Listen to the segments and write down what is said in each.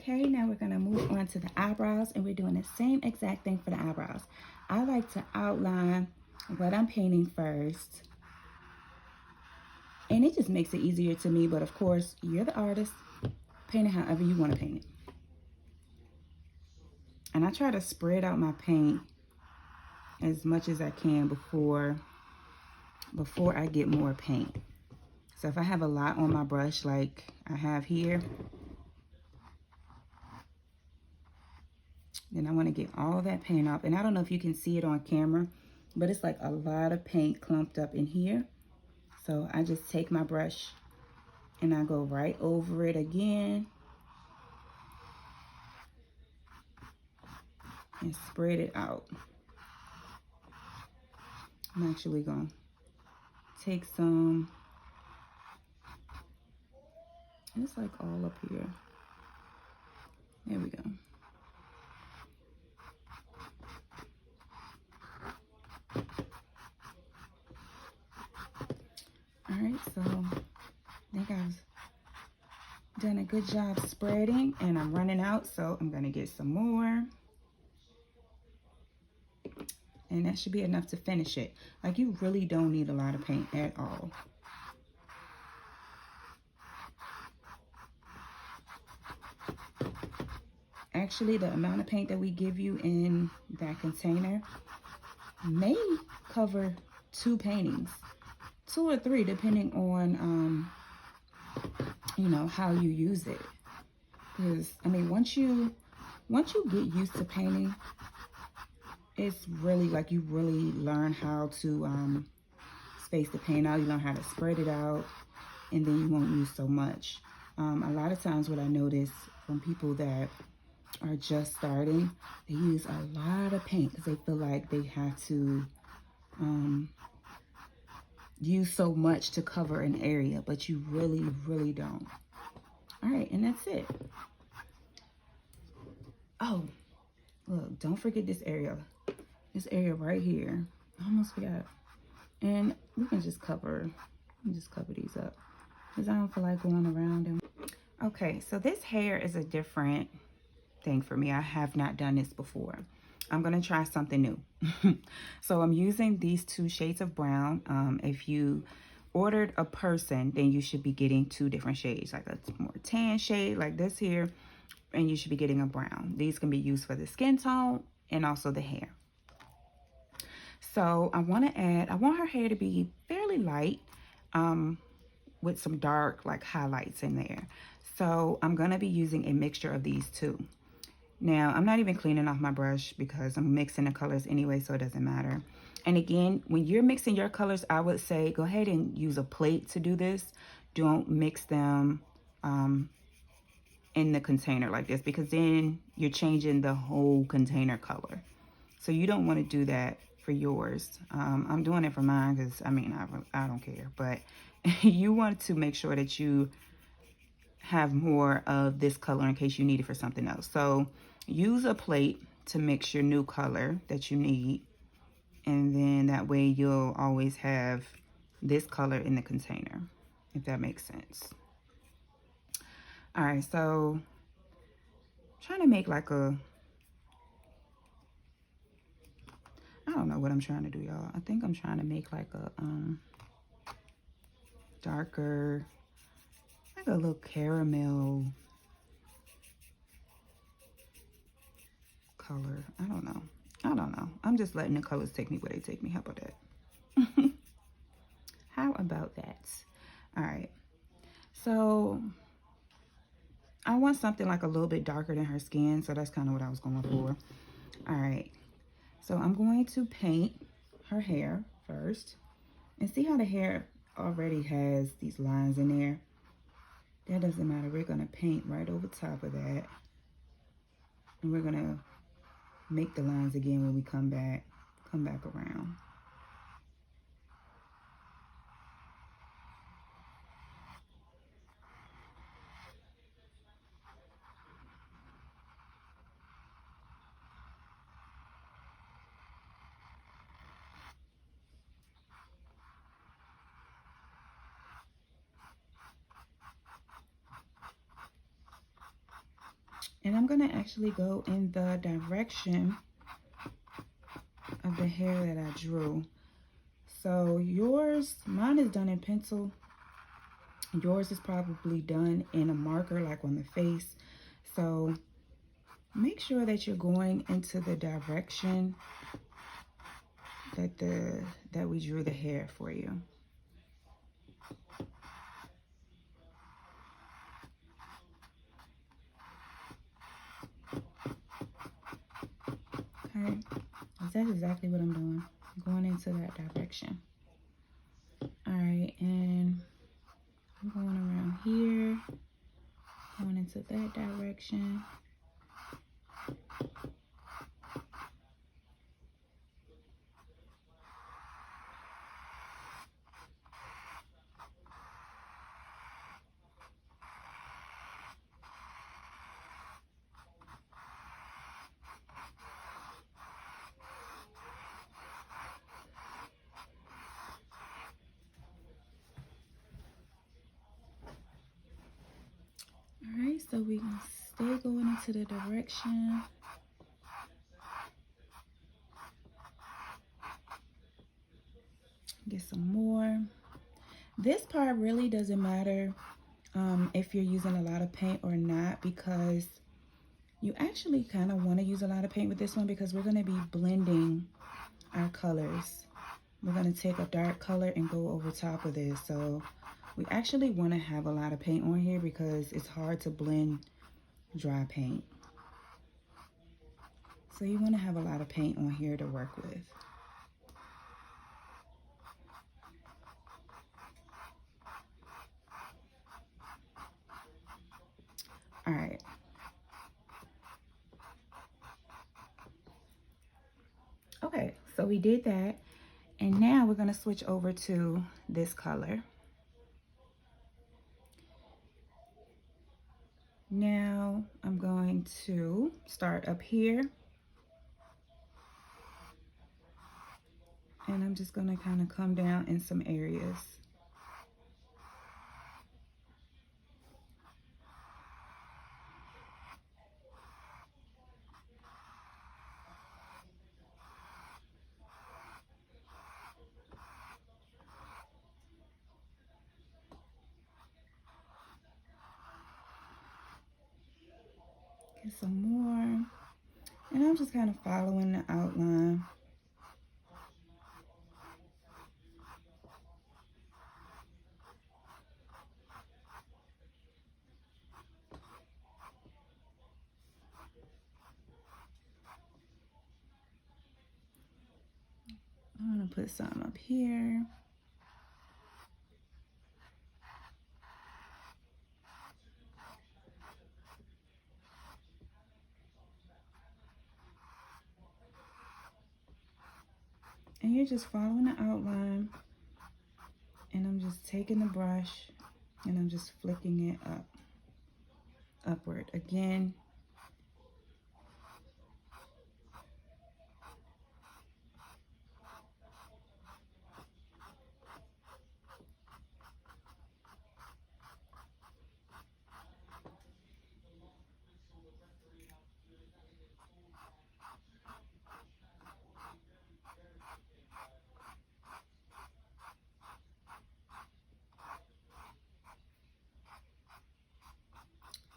Okay, now we're gonna move on to the eyebrows, and we're doing the same exact thing for the eyebrows. I like to outline what I'm painting first, and it just makes it easier to me, but of course, you're the artist. Paint it however you want to paint it. And I try to spread out my paint as much as I can before I get more paint. So if I have a lot on my brush like I have here, then I want to get all that paint off. And I don't know if you can see it on camera, but it's like a lot of paint clumped up in here. So I just take my brush and I go right over it again and spread it out. I'm actually going to take some, it's like all up here. There we go. All right, so I think I've done a good job spreading, and I'm running out, so I'm gonna get some more. And that should be enough to finish it. Like, you really don't need a lot of paint at all. Actually, the amount of paint that we give you in that container may cover 2 paintings, 2 or 3, depending on, you know, how you use it. Because, I mean, once you get used to painting, it's really like you really learn how to space the paint out. You learn how to spread it out, and then you won't use so much. A lot of times what I notice from people that are just starting, they use a lot of paint because they feel like they have to use so much to cover an area, but you really don't. All right, and that's it. Oh, look, don't forget this area right here. I almost forgot. And we can just cover these up because I don't feel like going around them. Okay, so this hair is a different thing for me. I have not done this before. I'm gonna try something new. So I'm using these 2 shades of brown. If you ordered a person, then you should be getting 2 different shades, like a more tan shade like this here, and you should be getting a brown. These can be used for the skin tone and also the hair. So I want her hair to be fairly light, with some dark like highlights in there. So I'm gonna be using a mixture of these 2. Now, I'm not even cleaning off my brush because I'm mixing the colors anyway, so it doesn't matter. And again, when you're mixing your colors, I would say go ahead and use a plate to do this. Don't mix them in the container like this, because then you're changing the whole container color. So you don't want to do that for yours. I'm doing it for mine because, I mean, I don't care. But you want to make sure that you have more of this color in case you need it for something else. So use a plate to mix your new color that you need, and then that way you'll always have this color in the container, if that makes sense. All right, so I'm trying to make like a, I don't know what I'm trying to do, y'all. I think I'm trying to make like a darker, like a little caramel color. I don't know. I'm just letting the colors take me where they take me. How about that? How about that? All right. So I want something like a little bit darker than her skin. So that's kind of what I was going for. All right. So I'm going to paint her hair first. And see how the hair already has these lines in there? That doesn't matter. We're going to paint right over top of that. And we're going to make the lines again when we come back around. And I'm gonna actually go in the direction of the hair that I drew. So mine is done in pencil. Yours is probably done in a marker, like on the face. So make sure that you're going into the direction that we drew the hair for you. Okay, that's exactly what I'm doing. Going into that direction. All right, and I'm going around here, going into that direction. All right, so we can stay going into the direction. Get some more. This part really doesn't matter if you're using a lot of paint or not, because you actually kind of want to use a lot of paint with this one, because we're going to be blending our colors. We're going to take a dark color and go over top of this. So we actually want to have a lot of paint on here because it's hard to blend dry paint. So you want to have a lot of paint on here to work with. All right. Okay, so we did that. And now we're going to switch over to this color. Now I'm going to start up here. And I'm just going to kind of come down in some areas. Get some more. And I'm just kind of following the outline. I'm going to put some up here. And you're just following the outline. And I'm just taking the brush and I'm just flicking it upward. Again,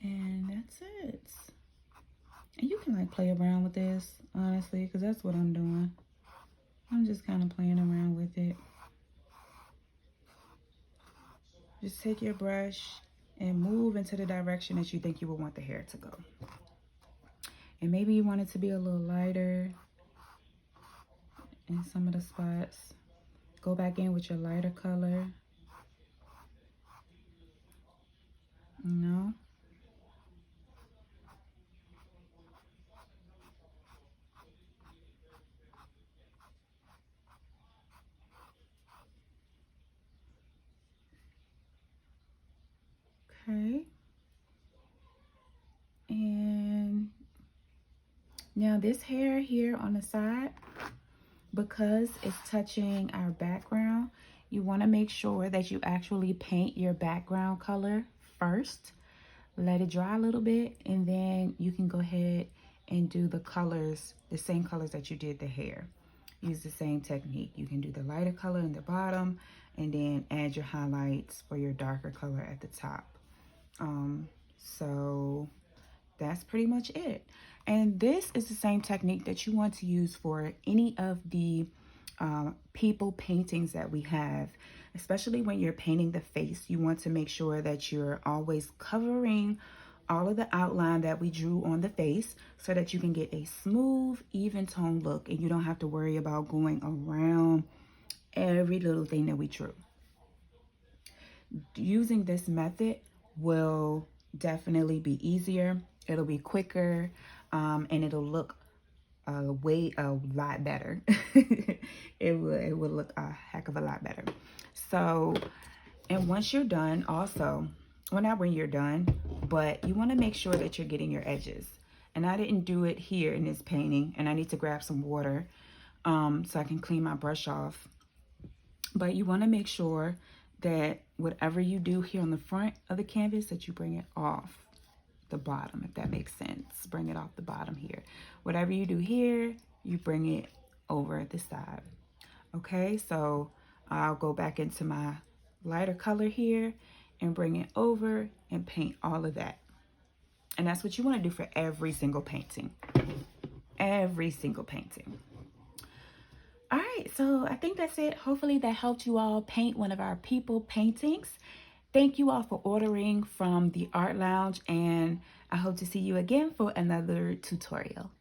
and that's it. And you can like play around with this, honestly, because that's what I'm doing. I'm just kind of playing around with it. Just take your brush and move into the direction that you think you would want the hair to go. And maybe you want it to be a little lighter in some of the spots. Go back in with your lighter color. You know? Okay. And now this hair here on the side, because it's touching our background, you want to make sure that you actually paint your background color first, let it dry a little bit, and then you can go ahead and do the colors, the same colors that you did the hair. Use the same technique. You can do the lighter color in the bottom and then add your highlights for your darker color at the top. So that's pretty much it. And this is the same technique that you want to use for any of the people paintings that we have, especially when you're painting the face. You want to make sure that you're always covering all of the outline that we drew on the face so that you can get a smooth, even tone look, and you don't have to worry about going around every little thing that we drew. Using this method will definitely be easier. It'll be quicker, and it'll look a lot better. it will look a heck of a lot better. So, and once you're done, also, well, not when you're done, but you want to make sure that you're getting your edges. And I didn't do it here in this painting, and I need to grab some water so I can clean my brush off. But you want to make sure that whatever you do here on the front of the canvas, that you bring it off the bottom, if that makes sense. Bring it off the bottom here. Whatever you do here, you bring it over at the side. Okay, so I'll go back into my lighter color here and bring it over and paint all of that. And that's what you want to do for every single painting. Every single painting. All right, so I think that's it. Hopefully that helped you all paint one of our people paintings. Thank you all for ordering from the Art Lounge, and I hope to see you again for another tutorial.